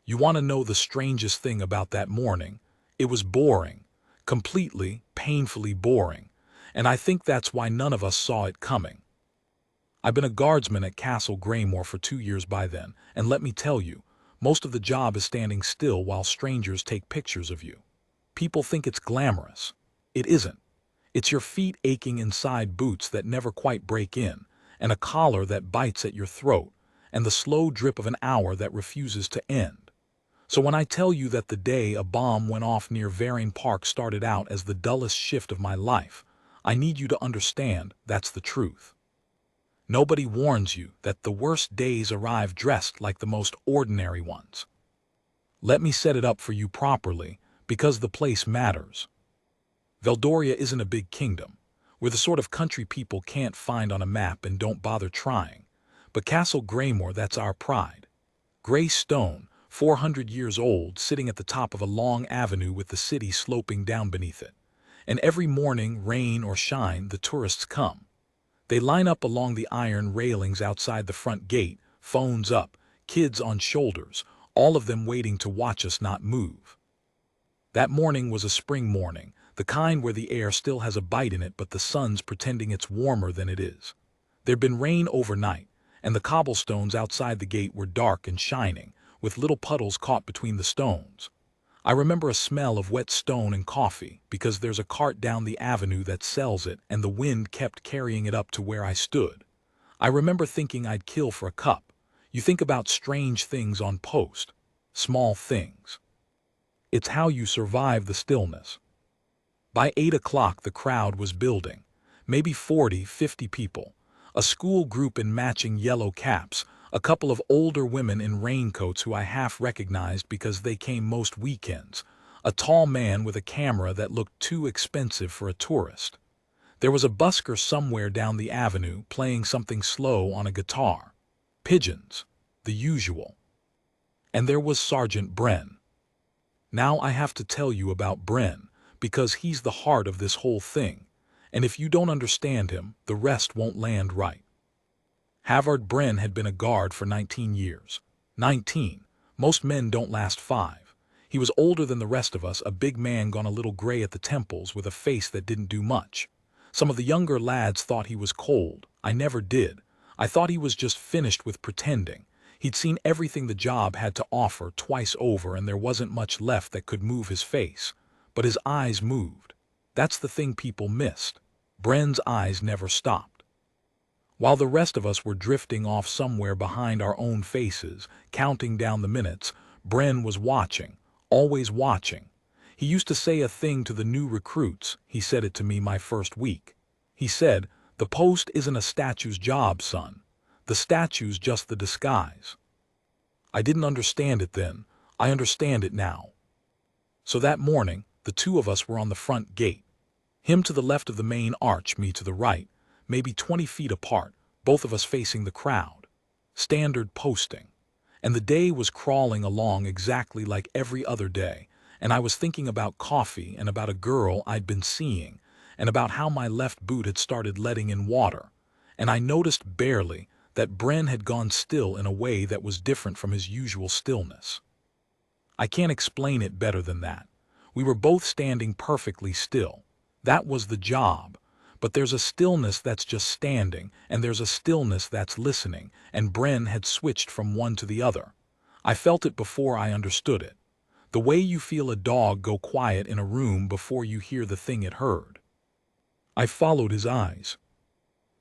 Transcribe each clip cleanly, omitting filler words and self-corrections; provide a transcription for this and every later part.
You want to know the strangest thing about that morning? It was boring. Completely, painfully boring. And I think that's why none of us saw it coming. I've been a guardsman at Castle Greymoor for 2 years by then, and let me tell you, most of the job is standing still while strangers take pictures of you. People think it's glamorous. It isn't. It's your feet aching inside boots that never quite break in, and a collar that bites at your throat, and the slow drip of an hour that refuses to end. So when I tell you that the day a bomb went off near Verrane Park started out as the dullest shift of my life, I need you to understand that's the truth. Nobody warns you that the worst days arrive dressed like the most ordinary ones. Let me set it up for you properly, because the place matters. Veldoria isn't a big kingdom. We're the sort of country people can't find on a map and don't bother trying. But Castle Greymoor, that's our pride. Gray stone, 400 years old, sitting at the top of a long avenue with the city sloping down beneath it. And every morning, rain or shine, the tourists come. They line up along the iron railings outside the front gate, phones up, kids on shoulders, all of them waiting to watch us not move. That morning was a spring morning, the kind where the air still has a bite in it but the sun's pretending it's warmer than it is. There'd been rain overnight, and the cobblestones outside the gate were dark and shining, with little puddles caught between the stones. I remember a smell of wet stone and coffee, because there's a cart down the avenue that sells it and the wind kept carrying it up to where I stood. I remember thinking I'd kill for a cup. You think about strange things on post. Small things. It's how you survive the stillness. By 8 o'clock the crowd was building. Maybe 40, 50 people. A school group in matching yellow caps, a couple of older women in raincoats who I half recognized because they came most weekends, a tall man with a camera that looked too expensive for a tourist. There was a busker somewhere down the avenue playing something slow on a guitar. Pigeons, the usual. And there was Sergeant Brenn. Now I have to tell you about Brenn, because he's the heart of this whole thing, and if you don't understand him, the rest won't land right. Halvard Brenn had been a guard for 19 years. 19. Most men don't last 5. He was older than the rest of us, a big man gone a little gray at the temples with a face that didn't do much. Some of the younger lads thought he was cold. I never did. I thought he was just finished with pretending. He'd seen everything the job had to offer twice over and there wasn't much left that could move his face. But his eyes moved. That's the thing people missed. Brenn's eyes never stopped. While the rest of us were drifting off somewhere behind our own faces, counting down the minutes, Brenn was watching, always watching. He used to say a thing to the new recruits. He said it to me my first week. He said, "The post isn't a statue's job, son. The statue's just the disguise." I didn't understand it then. I understand it now. So that morning, the two of us were on the front gate. Him to the left of the main arch, me to the right, maybe 20 feet apart, both of us facing the crowd. Standard posting. And the day was crawling along exactly like every other day, and I was thinking about coffee and about a girl I'd been seeing, and about how my left boot had started letting in water, and I noticed barely that Brenn had gone still in a way that was different from his usual stillness. I can't explain it better than that. We were both standing perfectly still. That was the job. But there's a stillness that's just standing, and there's a stillness that's listening, and Brenn had switched from one to the other. I felt it before I understood it. The way you feel a dog go quiet in a room before you hear the thing it heard. I followed his eyes.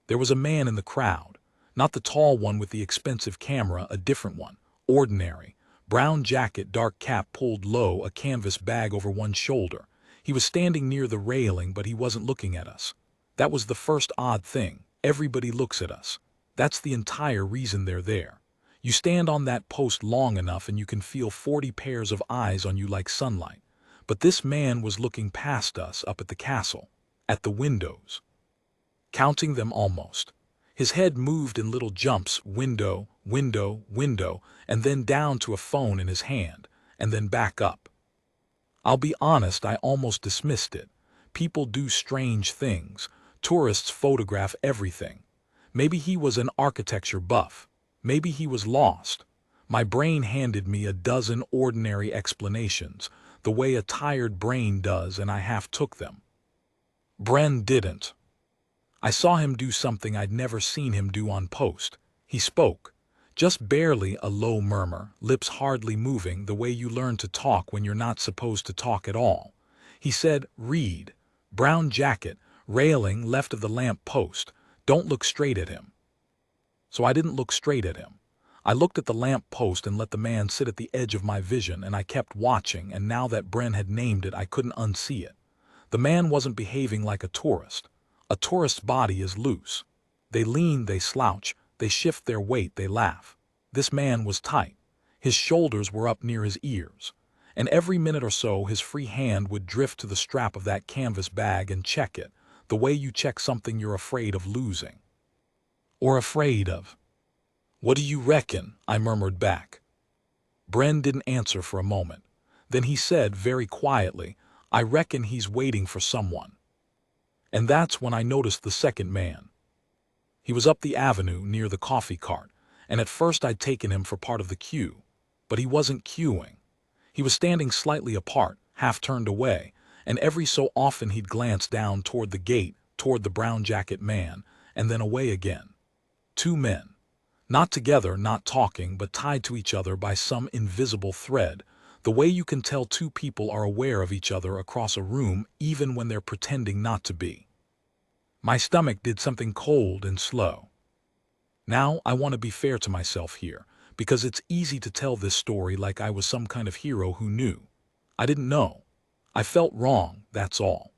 There was a man in the crowd, not the tall one with the expensive camera, a different one, ordinary. Brown jacket, dark cap pulled low, a canvas bag over one shoulder. He was standing near the railing, but he wasn't looking at us. That was the first odd thing. Everybody looks at us. That's the entire reason they're there. You stand on that post long enough and you can feel 40 pairs of eyes on you like sunlight. But this man was looking past us up at the castle, at the windows. Counting them almost. His head moved in little jumps, window, window, window, and then down to a phone in his hand, and then back up. I'll be honest, I almost dismissed it. People do strange things. Tourists photograph everything. Maybe he was an architecture buff. Maybe he was lost. My brain handed me a dozen ordinary explanations, the way a tired brain does, and I half took them. Brenn didn't. I saw him do something I'd never seen him do on post. He spoke. Just barely, a low murmur, lips hardly moving, the way you learn to talk when you're not supposed to talk at all. He said, "Read. Brown jacket, railing left of the lamp post. Don't look straight at him." So I didn't look straight at him. I looked at the lamp post and let the man sit at the edge of my vision, and I kept watching, and now that Brenn had named it, I couldn't unsee it. The man wasn't behaving like a tourist. A tourist's body is loose. They lean, they slouch, they shift their weight, they laugh. This man was tight. His shoulders were up near his ears. And every minute or so his free hand would drift to the strap of that canvas bag and check it, the way you check something you're afraid of losing. Or afraid of. "What do you reckon?" I murmured back. Brenn didn't answer for a moment. Then he said very quietly, "I reckon he's waiting for someone." And that's when I noticed the second man. He was up the avenue near the coffee cart, and at first I'd taken him for part of the queue. But he wasn't queuing. He was standing slightly apart, half turned away, and every so often he'd glance down toward the gate, toward the brown jacket man, and then away again. Two men. Not together, not talking, but tied to each other by some invisible thread, the way you can tell two people are aware of each other across a room even when they're pretending not to be. My stomach did something cold and slow. Now I want to be fair to myself here, because it's easy to tell this story like I was some kind of hero who knew. I didn't know. I felt wrong, that's all.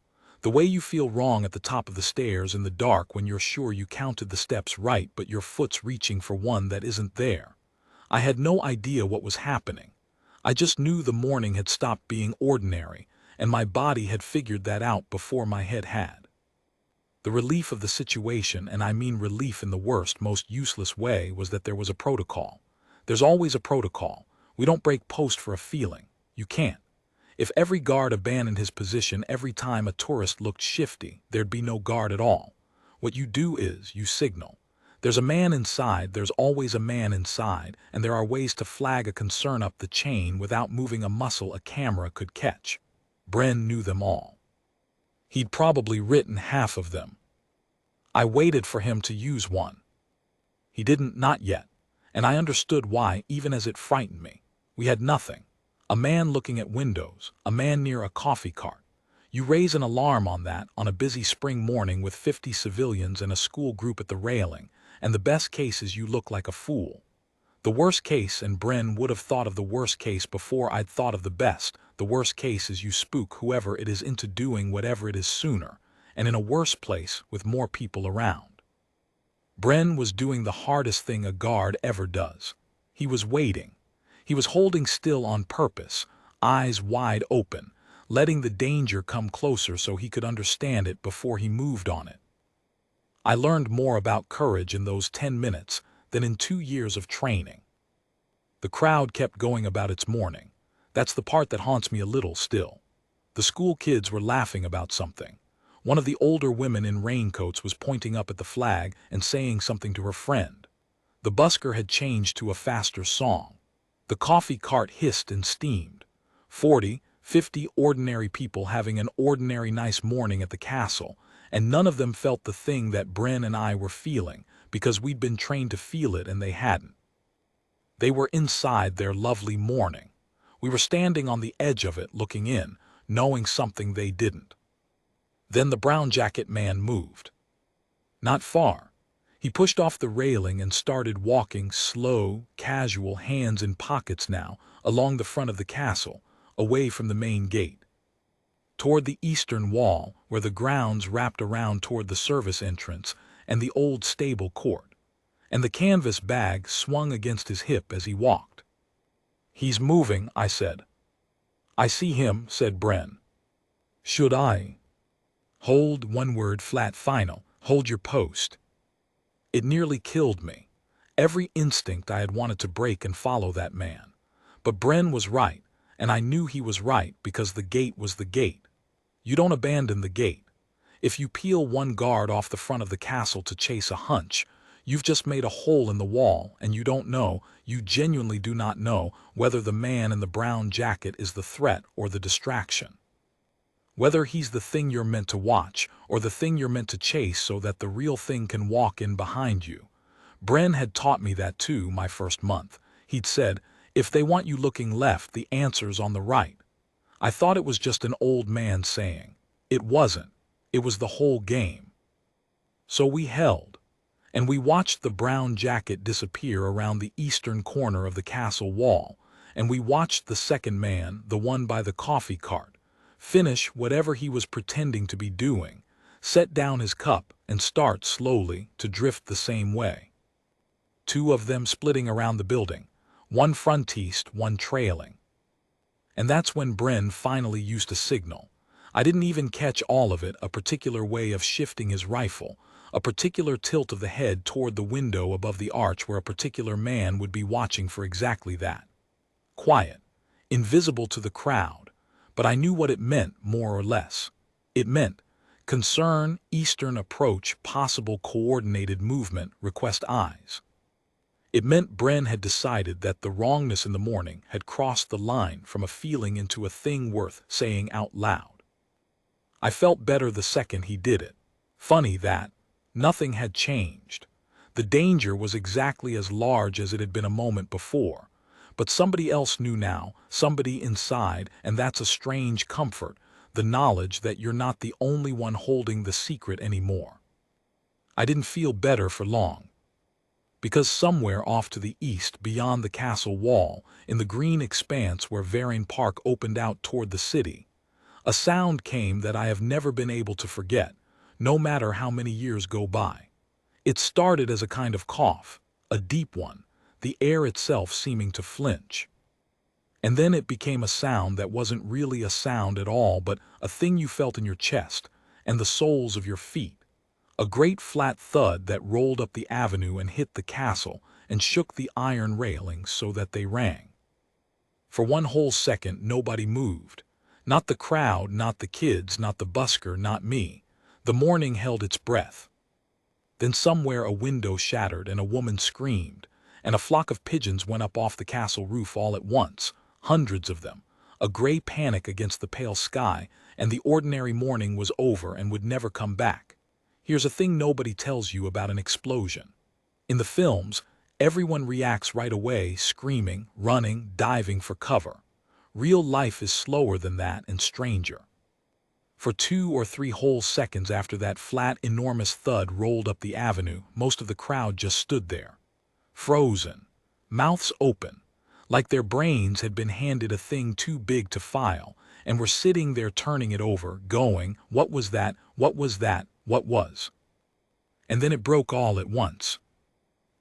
The way you feel wrong at the top of the stairs in the dark when you're sure you counted the steps right but your foot's reaching for one that isn't there. I had no idea what was happening. I just knew the morning had stopped being ordinary, and my body had figured that out before my head had. The relief of the situation, and I mean relief in the worst, most useless way, was that there was a protocol. There's always a protocol. We don't break post for a feeling. You can't. If every guard abandoned his position every time a tourist looked shifty, there'd be no guard at all. What you do is, you signal. There's a man inside, there's always a man inside, and there are ways to flag a concern up the chain without moving a muscle a camera could catch. Brenn knew them all. He'd probably written half of them. I waited for him to use one. He didn't, not yet, and I understood why, even as it frightened me. We had nothing. A man looking at windows, a man near a coffee cart. You raise an alarm on that on a busy spring morning with 50 civilians and a school group at the railing, and the best case is you look like a fool. The worst case, and Brenn would have thought of the worst case before I'd thought of the best, the worst case is you spook whoever it is into doing whatever it is sooner, and in a worse place with more people around. Brenn was doing the hardest thing a guard ever does. He was waiting. He was holding still on purpose, eyes wide open, letting the danger come closer so he could understand it before he moved on it. I learned more about courage in those 10 minutes than in 2 years of training. The crowd kept going about its mourning. That's the part that haunts me a little still. The school kids were laughing about something. One of the older women in raincoats was pointing up at the flag and saying something to her friend. The busker had changed to a faster song. The coffee cart hissed and steamed. 40, 50 ordinary people having an ordinary nice morning at the castle, and none of them felt the thing that Brenn and I were feeling, because we'd been trained to feel it and they hadn't. They were inside their lovely morning. We were standing on the edge of it, looking in, knowing something they didn't. Then the brown jacket man moved. Not far. He pushed off the railing and started walking, slow, casual, hands in pockets now, along the front of the castle, away from the main gate. Toward the eastern wall, where the grounds wrapped around toward the service entrance and the old stable court, and the canvas bag swung against his hip as he walked. "He's moving," I said. "I see him," said Brenn. "Should I?" "Hold," one word, flat, final. "Hold your post." It nearly killed me. Every instinct I had wanted to break and follow that man. But Brenn was right, and I knew he was right because the gate was the gate. You don't abandon the gate. If you peel one guard off the front of the castle to chase a hunch, You've just made a hole in the wall, and you genuinely do not know whether the man in the brown jacket is the threat or the distraction. Whether he's the thing you're meant to watch or the thing you're meant to chase so that the real thing can walk in behind you. Brenn had taught me that too my first month. He'd said, if they want you looking left, the answer's on the right. I thought it was just an old man saying. It wasn't. It was the whole game. So we held, and we watched the brown jacket disappear around the eastern corner of the castle wall, and we watched the second man, the one by the coffee cart, finish whatever he was pretending to be doing, set down his cup, and start slowly to drift the same way. Two of them splitting around the building, one fronteast, one trailing. And that's when Brenn finally used a signal. I didn't even catch all of it, a particular way of shifting his rifle, a particular tilt of the head toward the window above the arch where a particular man would be watching for exactly that. Quiet, invisible to the crowd, but I knew what it meant more or less. It meant concern, eastern approach, possible coordinated movement, request eyes. It meant Brenn had decided that the wrongness in the morning had crossed the line from a feeling into a thing worth saying out loud. I felt better the second he did it. Funny that nothing had changed. The danger was exactly as large as it had been a moment before, but somebody else knew now, somebody inside, and that's a strange comfort, the knowledge that you're not the only one holding the secret anymore. I didn't feel better for long. Because somewhere off to the east, beyond the castle wall, in the green expanse where Verrane Park opened out toward the city, a sound came that I have never been able to forget, no matter how many years go by. It started as a kind of cough, a deep one, the air itself seeming to flinch. And then it became a sound that wasn't really a sound at all, but a thing you felt in your chest and the soles of your feet. A great flat thud that rolled up the avenue and hit the castle and shook the iron railings so that they rang. For one whole second, nobody moved. Not the crowd, not the kids, not the busker, not me. The morning held its breath. Then somewhere a window shattered and a woman screamed, and a flock of pigeons went up off the castle roof all at once, hundreds of them, a gray panic against the pale sky, and the ordinary morning was over and would never come back. Here's a thing nobody tells you about an explosion. In the films, everyone reacts right away, screaming, running, diving for cover. Real life is slower than that and stranger. For 2 or 3 whole seconds after that flat, enormous thud rolled up the avenue, most of the crowd just stood there, frozen, mouths open, like their brains had been handed a thing too big to file, and were sitting there turning it over, going, what was that, what was that, what was? And then it broke all at once.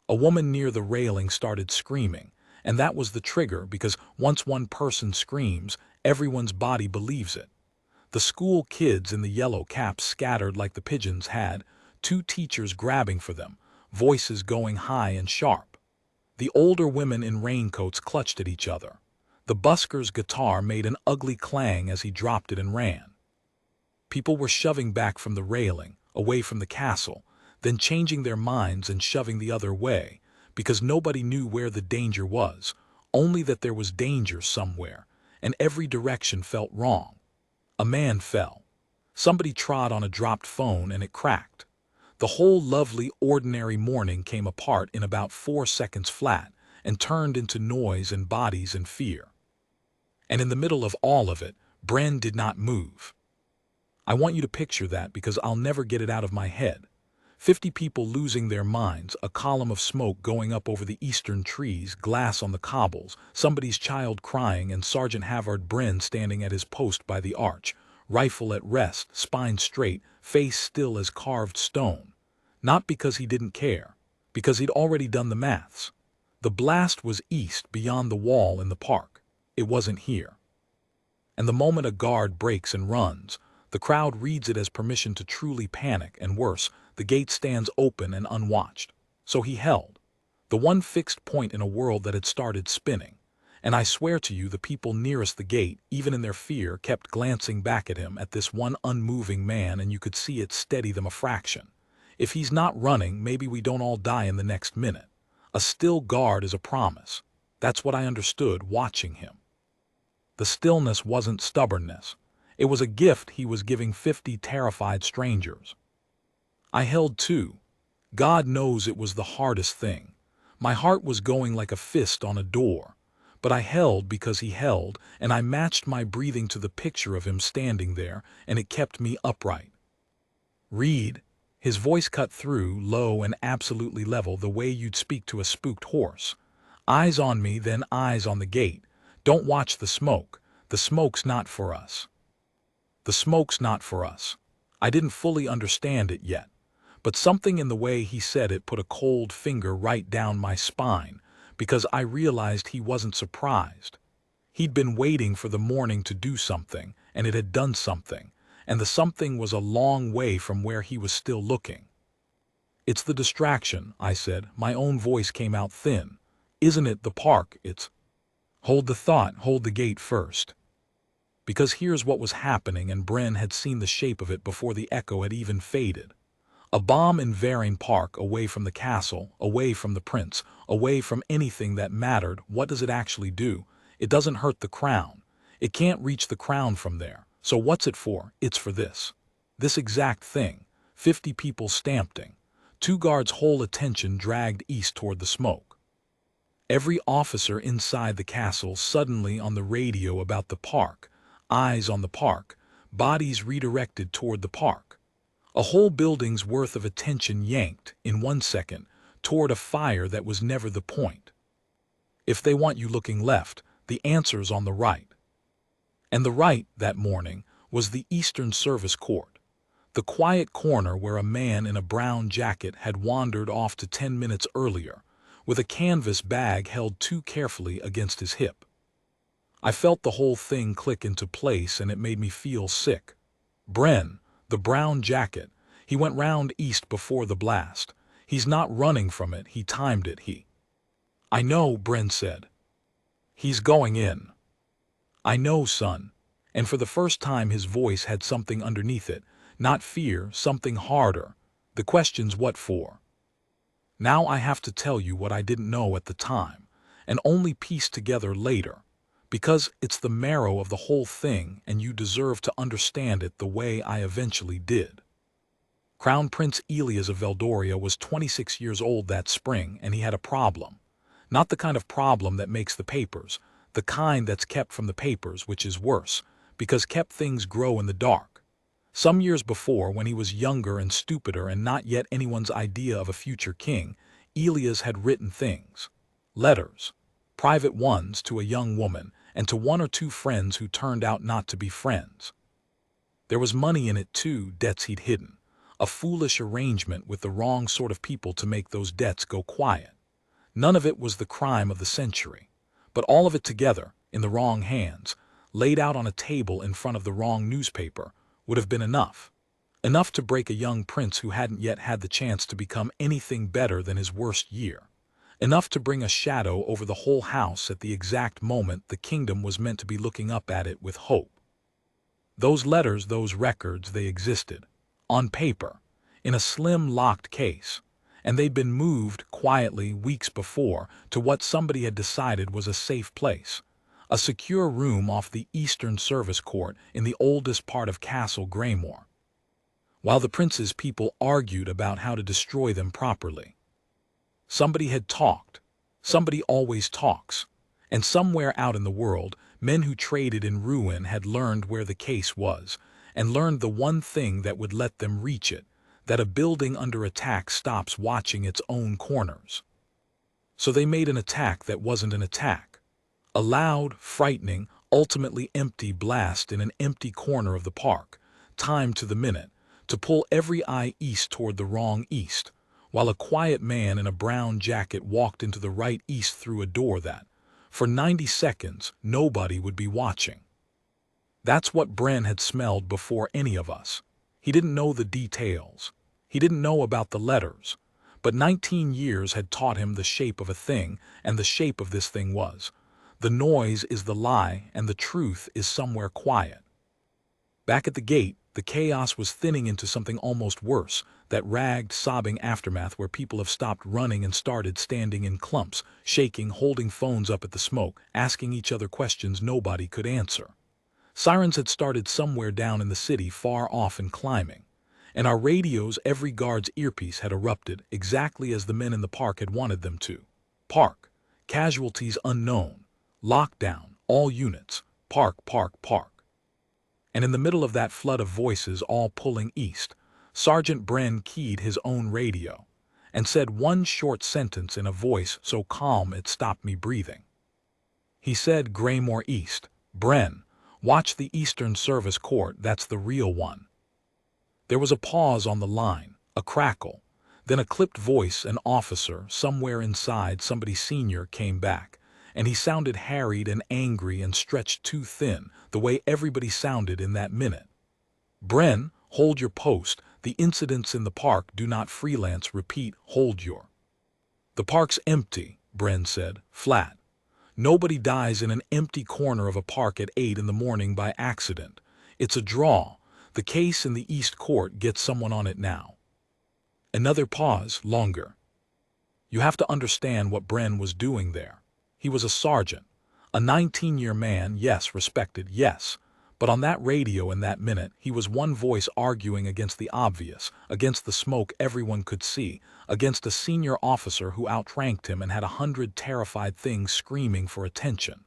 A woman near the railing started screaming, and that was the trigger, because once one person screams, everyone's body believes it. The school kids in the yellow caps scattered like the pigeons had, 2 teachers grabbing for them, voices going high and sharp. The older women in raincoats clutched at each other. The busker's guitar made an ugly clang as he dropped it and ran. People were shoving back from the railing, away from the castle, then changing their minds and shoving the other way, because nobody knew where the danger was, only that there was danger somewhere, and every direction felt wrong. A man fell. Somebody trod on a dropped phone and it cracked. The whole lovely, ordinary morning came apart in about 4 seconds flat and turned into noise and bodies and fear. And in the middle of all of it, Brenn did not move. I want you to picture that because I'll never get it out of my head. 50 people losing their minds, a column of smoke going up over the eastern trees, glass on the cobbles, somebody's child crying, and Sergeant Halvard Brenn standing at his post by the arch, rifle at rest, spine straight, face still as carved stone. Not because he didn't care, because he'd already done the maths. The blast was east, beyond the wall in the park. It wasn't here. And the moment a guard breaks and runs, the crowd reads it as permission to truly panic, and worse, the gate stands open and unwatched. So he held, the one fixed point in a world that had started spinning. And I swear to you, the people nearest the gate, even in their fear, kept glancing back at him, at this one unmoving man, and you could see it steady them a fraction. If he's not running, maybe we don't all die in the next minute. A still guard is a promise. That's what I understood watching him. The stillness wasn't stubbornness. It was a gift he was giving 50 terrified strangers. I held too. God knows it was the hardest thing. My heart was going like a fist on a door. But I held because he held, and I matched my breathing to the picture of him standing there, and it kept me upright. Reed, his voice cut through, low and absolutely level, the way you'd speak to a spooked horse. Eyes on me, then eyes on the gate. Don't watch the smoke. The smoke's not for us. The smoke's not for us. I didn't fully understand it yet, but something in the way he said it put a cold finger right down my spine, because I realized he wasn't surprised. He'd been waiting for the morning to do something, and it had done something, and the something was a long way from where he was still looking. It's the distraction, I said. My own voice came out thin. Isn't it the park? It's... Hold the thought, hold the gate first. Because here's what was happening, and Brenn had seen the shape of it before the echo had even faded. A bomb in Verrane Park, away from the castle, away from the prince, away from anything that mattered. What does it actually do? It doesn't hurt the crown. It can't reach the crown from there. So what's it for? It's for this. This exact thing. 50 people stamping. 2 guards' whole attention dragged east toward the smoke. Every officer inside the castle suddenly on the radio about the park. Eyes on the park. Bodies redirected toward the park. A whole building's worth of attention yanked, in 1 second, toward a fire that was never the point. If they want you looking left, the answer's on the right. And the right, that morning, was the Eastern Service Court, the quiet corner where a man in a brown jacket had wandered off to 10 minutes earlier, with a canvas bag held too carefully against his hip. I felt the whole thing click into place, and it made me feel sick. Brenn, the brown jacket, he went round east before the blast. He's not running from it, he timed it, I know, Brenn said. He's going in. I know, son. And for the first time his voice had something underneath it, not fear, something harder. The question's what for? Now I have to tell you what I didn't know at the time, and only piece together later, because it's the marrow of the whole thing, and you deserve to understand it the way I eventually did. Crown Prince Elias of Veldoria was 26 years old that spring, and he had a problem. Not the kind of problem that makes the papers, the kind that's kept from the papers, which is worse, because kept things grow in the dark. Some years before, when he was younger and stupider and not yet anyone's idea of a future king, Elias had written things. Letters. Private ones to a young woman, and to 1 or 2 friends who turned out not to be friends. There was money in it too, debts he'd hidden. A foolish arrangement with the wrong sort of people to make those debts go quiet. None of it was the crime of the century, but all of it together, in the wrong hands, laid out on a table in front of the wrong newspaper, would have been enough. Enough to break a young prince who hadn't yet had the chance to become anything better than his worst year. Enough to bring a shadow over the whole house at the exact moment the kingdom was meant to be looking up at it with hope. Those letters, those records, they existed. On paper, in a slim locked case, and they'd been moved quietly weeks before to what somebody had decided was a safe place, a secure room off the Eastern Service Court in the oldest part of Castle Greymoor, while the prince's people argued about how to destroy them properly. Somebody had talked. Somebody always talks. And somewhere out in the world, men who traded in ruin had learned where the case was, and learned the one thing that would let them reach it, that a building under attack stops watching its own corners. So they made an attack that wasn't an attack. A loud, frightening, ultimately empty blast in an empty corner of the park, timed to the minute, to pull every eye east toward the wrong east, while a quiet man in a brown jacket walked into the right east through a door that, for 90 seconds, nobody would be watching. That's what Brenn had smelled before any of us. He didn't know the details. He didn't know about the letters. But 19 years had taught him the shape of a thing, and the shape of this thing was. The noise is the lie, and the truth is somewhere quiet. Back at the gate, The chaos was thinning into something almost worse, that ragged, sobbing aftermath where people have stopped running and started standing in clumps, shaking, holding phones up at the smoke, asking each other questions nobody could answer. Sirens had started somewhere down in the city, far off and climbing. And our radios, every guard's earpiece, had erupted exactly as the men in the park had wanted them to. Park. Casualties unknown. Lockdown. All units. Park, park, park. And in the middle of that flood of voices all pulling east, Sergeant Brenn keyed his own radio and said one short sentence in a voice so calm it stopped me breathing. He said, "Greymoor East. Brenn, watch the Eastern Service Court, that's the real one." There was a pause on the line, a crackle, then a clipped voice. An officer, somewhere inside, somebody senior, came back, and he sounded harried and angry and stretched too thin, the way everybody sounded in that minute. "Brenn, hold your post. The incidents in the park do not freelance. Repeat, hold your." "The park's empty," Brenn said, flat. "Nobody dies in an empty corner of a park at 8 in the morning by accident. It's a draw. The case in the East Court gets someone on it now." Another pause, longer. You have to understand what Brenn was doing there. He was a sergeant, a 19-year man, yes, respected, yes. But on that radio in that minute, he was one voice arguing against the obvious, against the smoke everyone could see, against a senior officer who outranked him and had 100 terrified things screaming for attention.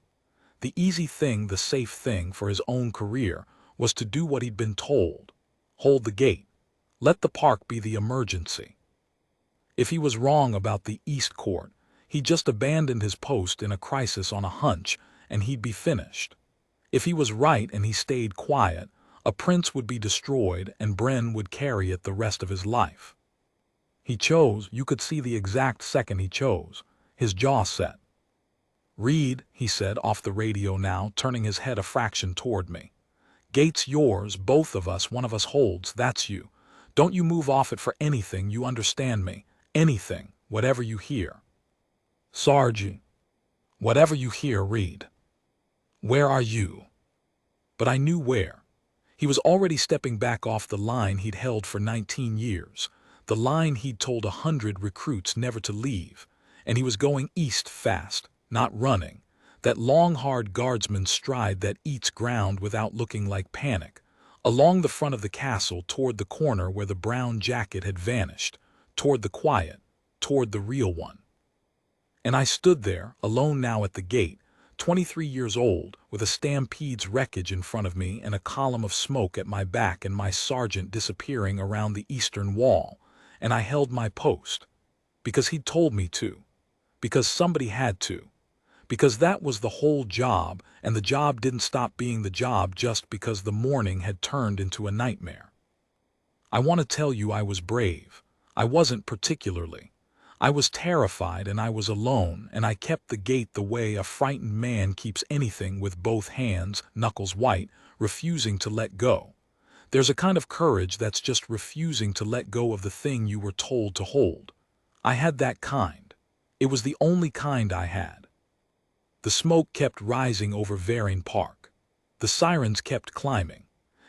The easy thing, the safe thing for his own career, was to do what he'd been told. Hold the gate. Let the park be the emergency. If he was wrong about the East Court, he just abandoned his post in a crisis on a hunch, and he'd be finished. If he was right and he stayed quiet, a prince would be destroyed and Brenn would carry it the rest of his life. He chose, you could see the exact second he chose, his jaw set. "Reed," he said off the radio now, turning his head a fraction toward me. "Gate's yours, both of us, one of us holds, that's you. Don't you move off it for anything, you understand me? Anything, whatever you hear." "Sarge." "Whatever you hear, Reed." "Where are you?" But I knew where. He was already stepping back off the line he'd held for 19 years, the line he'd told 100 recruits never to leave, and he was going east fast, not running, that long hard guardsman's stride that eats ground without looking like panic, along the front of the castle toward the corner where the brown jacket had vanished, toward the quiet, toward the real one. And I stood there, alone now at the gate, 23 years old, with a stampede's wreckage in front of me and a column of smoke at my back and my sergeant disappearing around the eastern wall, and I held my post. Because he'd told me to. Because somebody had to. Because that was the whole job, and the job didn't stop being the job just because the morning had turned into a nightmare. I want to tell you I was brave. I wasn't particularly. I was terrified and I was alone, and I kept the gate the way a frightened man keeps anything, with both hands, knuckles white, refusing to let go. There's a kind of courage that's just refusing to let go of the thing you were told to hold. I had that kind. It was the only kind I had. The smoke kept rising over Verrane Park. The sirens kept climbing.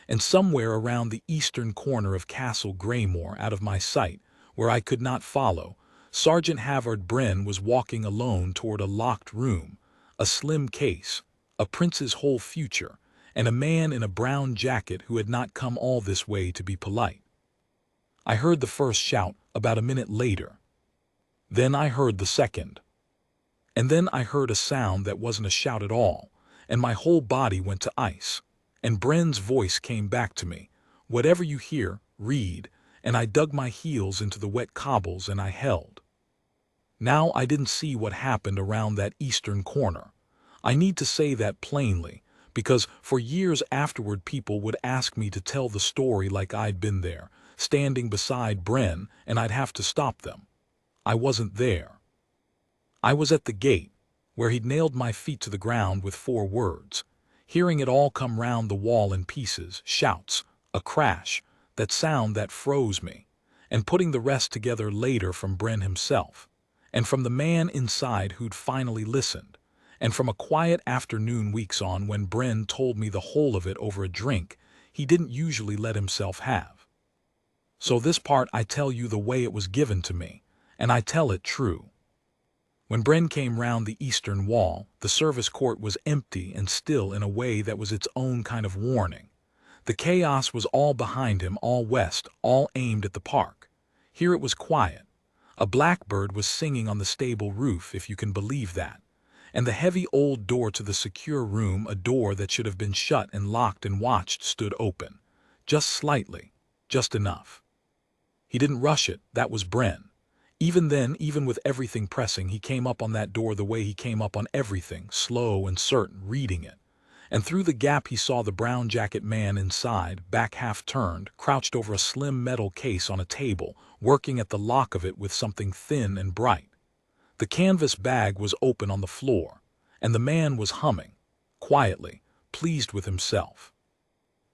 And somewhere around the eastern corner of Castle Greymoor, out of my sight, where I could not follow, Sergeant Halvard Brenn was walking alone toward a locked room, a slim case, a prince's whole future, and a man in a brown jacket who had not come all this way to be polite. I heard the first shout about a minute later. Then I heard the second. And then I heard a sound that wasn't a shout at all, and my whole body went to ice. And Brenn's voice came back to me. "Whatever you hear, Reed," and I dug my heels into the wet cobbles and I held. Now I didn't see what happened around that eastern corner. I need to say that plainly, because for years afterward people would ask me to tell the story like I'd been there, standing beside Brenn, and I'd have to stop them. I wasn't there. I was at the gate, where he'd nailed my feet to the ground with 4 words, hearing it all come round the wall in pieces, shouts, a crash, that sound that froze me, and putting the rest together later from Brenn himself, and from the man inside who'd finally listened, and from a quiet afternoon weeks on when Brenn told me the whole of it over a drink. he didn't usually let himself have. So this part I tell you the way it was given to me, and I tell it true. When Brenn came round the eastern wall, the service court was empty and still in a way that was its own kind of warning. The chaos was all behind him, all west, all aimed at the park. Here it was quiet. A blackbird was singing on the stable roof, if you can believe that. And the heavy old door to the secure room, a door that should have been shut and locked and watched, stood open. Just slightly. Just enough. He didn't rush it, that was Brenn. Even then, even with everything pressing, he came up on that door the way he came up on everything, slow and certain, reading it. And through the gap he saw the brown jacket man inside, back half turned, crouched over a slim metal case on a table, working at the lock of it with something thin and bright. The canvas bag was open on the floor, and the man was humming, quietly, pleased with himself.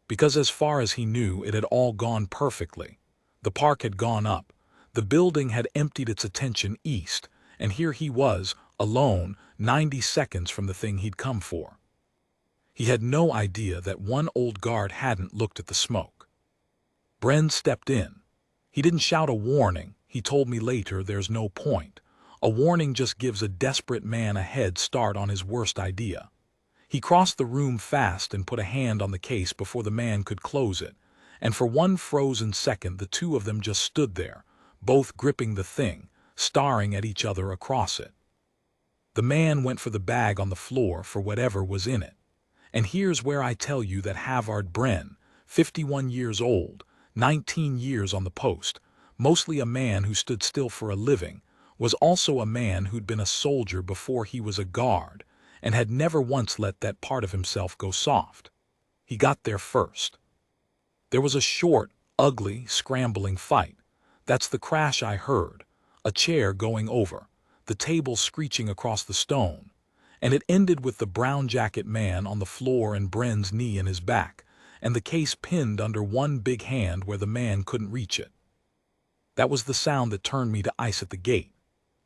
Because as far as he knew, it had all gone perfectly. The park had gone up, the building had emptied its attention east, and here he was, alone, 90 seconds from the thing he'd come for. He had no idea that one old guard hadn't looked at the smoke. Brenn stepped in. He didn't shout a warning. He told me later there's no point. A warning just gives a desperate man a head start on his worst idea. He crossed the room fast and put a hand on the case before the man could close it, and for one frozen second the two of them just stood there, both gripping the thing, staring at each other across it. The man went for the bag on the floor, for whatever was in it. And here's where I tell you that Halvard Brenn, 51 years old, 19 years on the post, mostly a man who stood still for a living, was also a man who'd been a soldier before he was a guard, and had never once let that part of himself go soft. He got there first. There was a short, ugly, scrambling fight. That's the crash I heard, a chair going over, the table screeching across the stone. And it ended with the brown jacket man on the floor and Brenn's knee in his back, and the case pinned under one big hand where the man couldn't reach it. That was the sound that turned me to ice at the gate.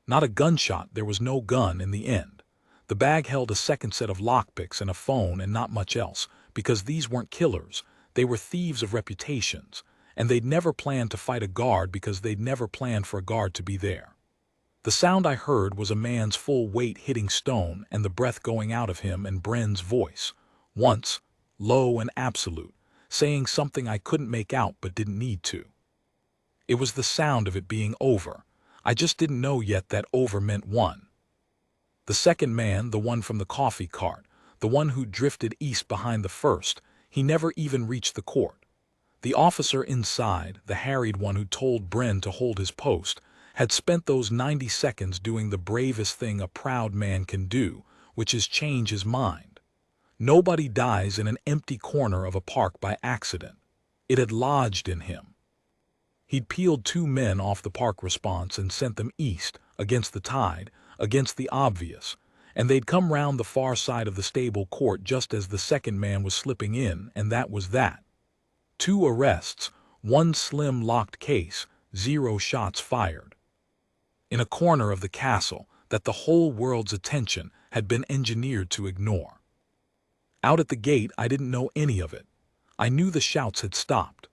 Not a gunshot, there was no gun in the end. The bag held a second set of lockpicks and a phone and not much else, because these weren't killers, they were thieves of reputations, and they'd never planned to fight a guard because they'd never planned for a guard to be there. The sound I heard was a man's full weight hitting stone and the breath going out of him, and Brenn's voice, once, low and absolute, saying something I couldn't make out but didn't need to. It was the sound of it being over. I just didn't know yet that over meant one. The second man, the one from the coffee cart, the one who drifted east behind the first, he never even reached the court. The officer inside, the harried one who told Brenn to hold his post, had spent those 90 seconds doing the bravest thing a proud man can do, which is change his mind. Nobody dies in an empty corner of a park by accident. It had lodged in him. He'd peeled 2 men off the park response and sent them east, against the tide, against the obvious, and they'd come round the far side of the stable court just as the second man was slipping in, and that was that. 2 arrests, 1 slim locked case, 0 shots fired. In a corner of the castle that the whole world's attention had been engineered to ignore. Out at the gate I didn't know any of it. I knew the shouts had stopped.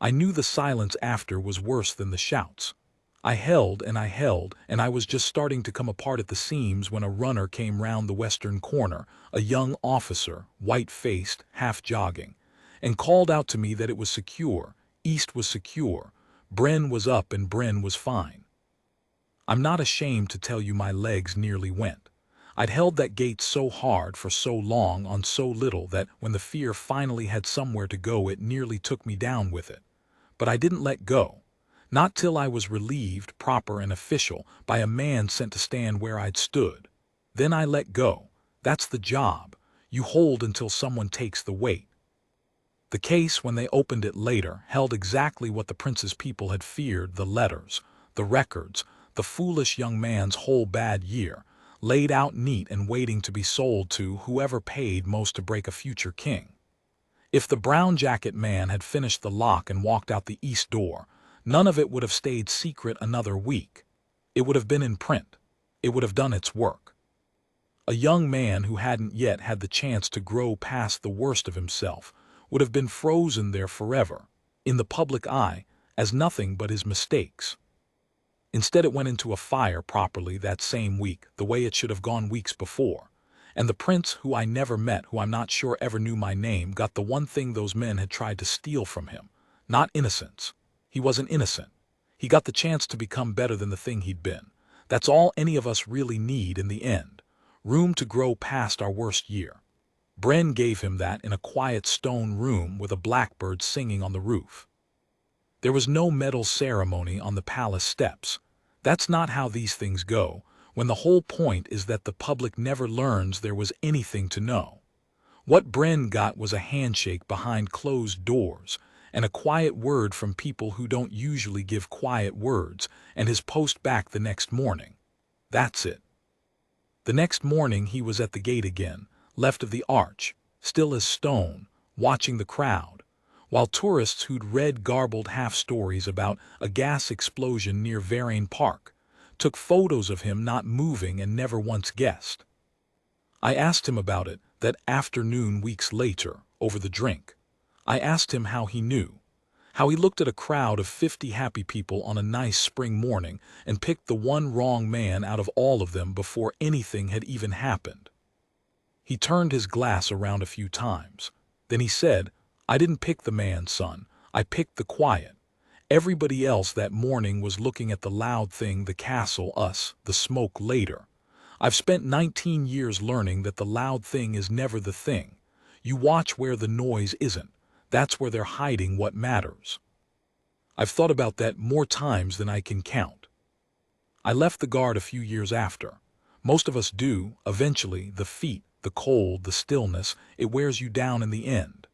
I knew the silence after was worse than the shouts. I held, and I was just starting to come apart at the seams when a runner came round the western corner, a young officer, white-faced, half-jogging, and called out to me that it was secure, east was secure, Brenn was up and Brenn was fine. I'm not ashamed to tell you my legs nearly went. I'd held that gate so hard for so long on so little that when the fear finally had somewhere to go it nearly took me down with it. But I didn't let go. Not till I was relieved, proper and official, by a man sent to stand where I'd stood. Then I let go. That's the job. You hold until someone takes the weight. The case, when they opened it later, held exactly what the prince's people had feared: the letters, the records, the foolish young man's whole bad year, laid out neat and waiting to be sold to whoever paid most to break a future king. If the brown jacket man had finished the lock and walked out the east door, none of it would have stayed secret another week. It would have been in print. It would have done its work. A young man who hadn't yet had the chance to grow past the worst of himself, would have been frozen there forever, in the public eye, as nothing but his mistakes. Instead it went into a fire properly that same week, the way it should have gone weeks before. And the prince, who I never met, who I'm not sure ever knew my name, got the one thing those men had tried to steal from him. Not innocence. He wasn't innocent. He got the chance to become better than the thing he'd been. That's all any of us really need in the end. Room to grow past our worst year. Brenn gave him that in a quiet stone room with a blackbird singing on the roof. There was no medal ceremony on the palace steps. That's not how these things go, when the whole point is that the public never learns there was anything to know. What Brenn got was a handshake behind closed doors, and a quiet word from people who don't usually give quiet words, and his post back the next morning. That's it. The next morning he was at the gate again, left of the arch, still as stone, watching the crowd, while tourists who'd read garbled half-stories about a gas explosion near Verrane Park took photos of him not moving and never once guessed. I asked him about it that afternoon weeks later, over the drink. I asked him how he knew, how he looked at a crowd of 50 happy people on a nice spring morning and picked the one wrong man out of all of them before anything had even happened. He turned his glass around a few times. Then he said, "I didn't pick the man, son. I picked the quiet. Everybody else that morning was looking at the loud thing, the castle, us, the smoke later. I've spent 19 years learning that the loud thing is never the thing. You watch where the noise isn't. That's where they're hiding what matters." I've thought about that more times than I can count. I left the guard a few years after. Most of us do, eventually, the feet, the cold, the stillness, it wears you down in the end.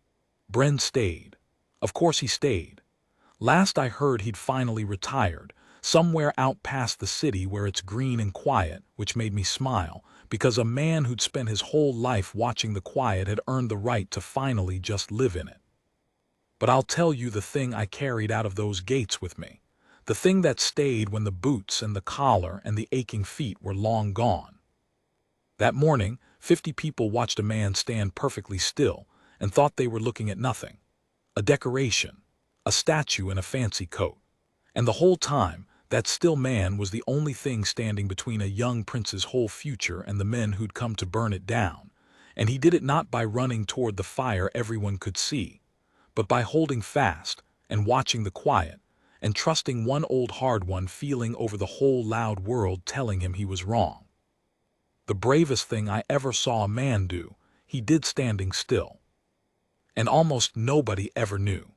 Brenn stayed. Of course he stayed. Last I heard he'd finally retired, somewhere out past the city where it's green and quiet, which made me smile, because a man who'd spent his whole life watching the quiet had earned the right to finally just live in it. But I'll tell you the thing I carried out of those gates with me, the thing that stayed when the boots and the collar and the aching feet were long gone. That morning, 50 people watched a man stand perfectly still and thought they were looking at nothing. A decoration, a statue in a fancy coat. And the whole time, that still man was the only thing standing between a young prince's whole future and the men who'd come to burn it down. And he did it not by running toward the fire everyone could see, but by holding fast and watching the quiet and trusting one old hard one feeling over the whole loud world telling him he was wrong. The bravest thing I ever saw a man do, he did standing still. And almost nobody ever knew.